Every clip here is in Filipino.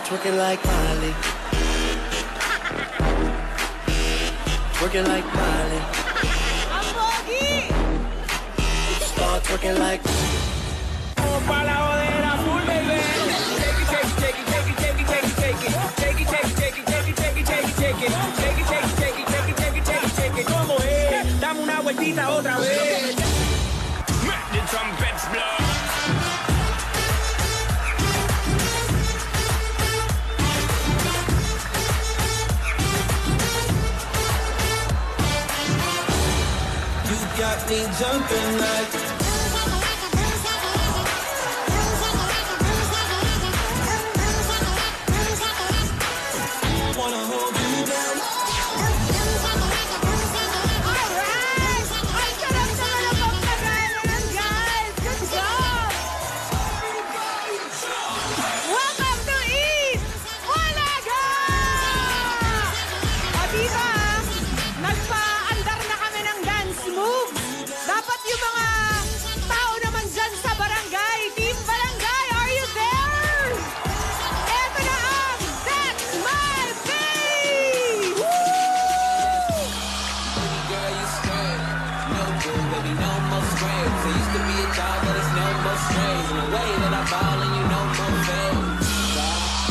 Twerking like Miley. Twerking like Miley. Ang pogi! Start twerking like. Como pa la jodera full, baby. Shake it, shake it, shake it, shake it, shake it, shake it, shake it. Shake it, shake it, shake it, shake it, shake it, shake it, shake it. Shake it, shake it, shake it, shake it, shake it, shake it, shake it. ¿Cómo es? Dame una vueltita otra vez. Make the trumpets blow. Got me jumping like. Wanna hold you down. Alright! Ang sarap naman ang pagkagaya ng guys! Good job! Welcome to Eat Bulaga! O diba, nagpa-andar na kami ng dance moves. Dapat yung mga tao naman dyan sa barangay, Team Barangay, are you there? Eto na ang That's My Babe! Woo! Girl, you scared. No good, baby, no more scrapes. I used to be a dog, but it's no more strays. In the way that I ball and you no more fades.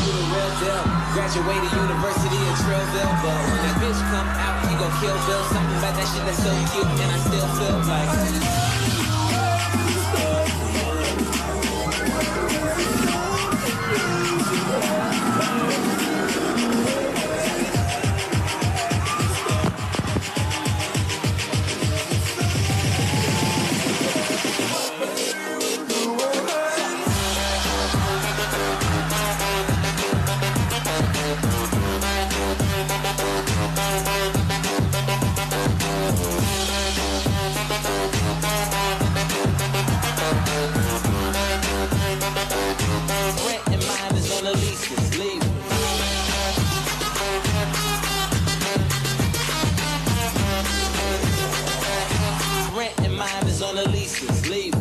You the real deal. Graduated University of Trillville, but when that bitch come out, he gon' kill Bill. Something about that shit that's so cute, and I still feel like. Rent and mine is on the leases, leave. Rent and mine is on the leases, leave.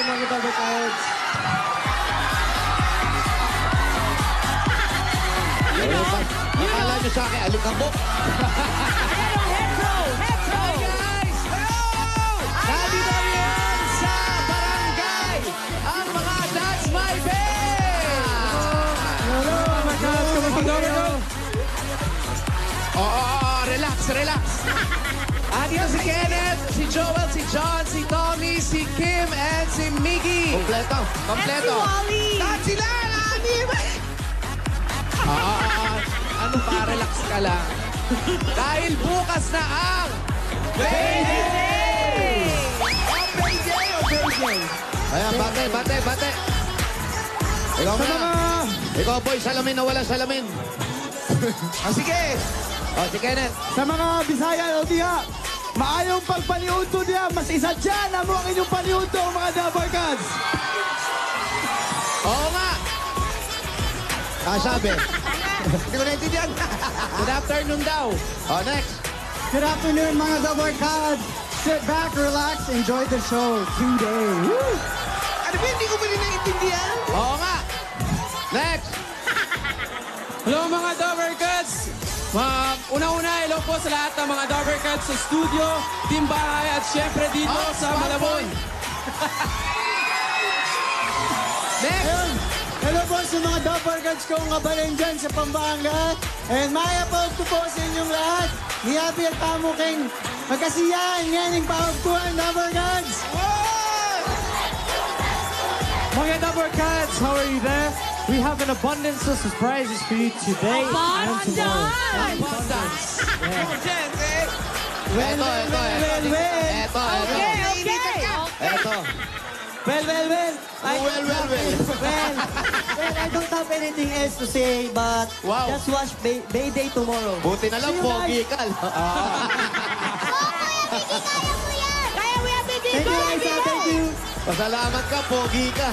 Mga Double Cards. Akala nyo sa akin, alikabok. Hetero! Hetero! Guys! Nandito yan sa barangay ang mga That's My Babe! Hello, mga Cards. Kamusta kayo? Relax, relax. Dito si Kenneth, si Joel, si John, si Tommy, si Kim, and si Miggy. Kompleto. And si Wally! Lahat sila! Ano pa? Relax ka lang. Dahil bukas na ang Payday! Payday o Payday? Ayan, bate. Ikaw Sa na. mga... Ikaw, boy, salamin na wala salamin. Sige. Si Kenneth. Sa mga Bisaya o diha, maayong pagpaniunto diha, mas isa dyan amo ang inyong paniunto, mga Double Cards. Oo nga. Sabi. Hindi ko naintindihan. Good afternoon daw. Next. Good afternoon, mga Double Cards. Sit back, relax, enjoy the show today. Woo! Ano ba, hindi ko pa rin naintindihan? Oo nga. Next. Hello mga Double Cards! Una-una, hello po sa lahat ng mga Double Cards sa studio, Team Bahay at syempre dito sa Malabon. Next. Ayun. Hello po sa mga Double Cards kong kabalin dyan sa Pampanga. And maya po po sa inyong lahat. Niyabi at pamuking magkasiyahan yan yung pawagpuan, Double Cards. Mga Double Cards, how are you there? We have an abundance of surprises for you today and tomorrow. Abundance. Well. Ito. Well, I don't have anything else to say, but Wow. just watch Bayday tomorrow. Buti na lang, See you pogi guys. ka. Kaya we have big Thank you guys, thank you. Pasalamat ka, pogi ka.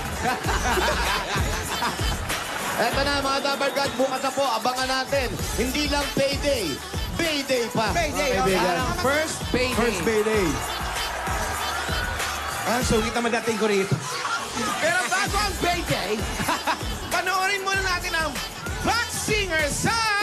Eto na mga Double Cards, bukas na po, abangan natin. Hindi lang payday, payday pa. Payday, Kaibigan. First payday. First Bayday. Ah, sungit naman dating ko rito. Pero bago ang payday, panoorin muna natin ang Black Singer sa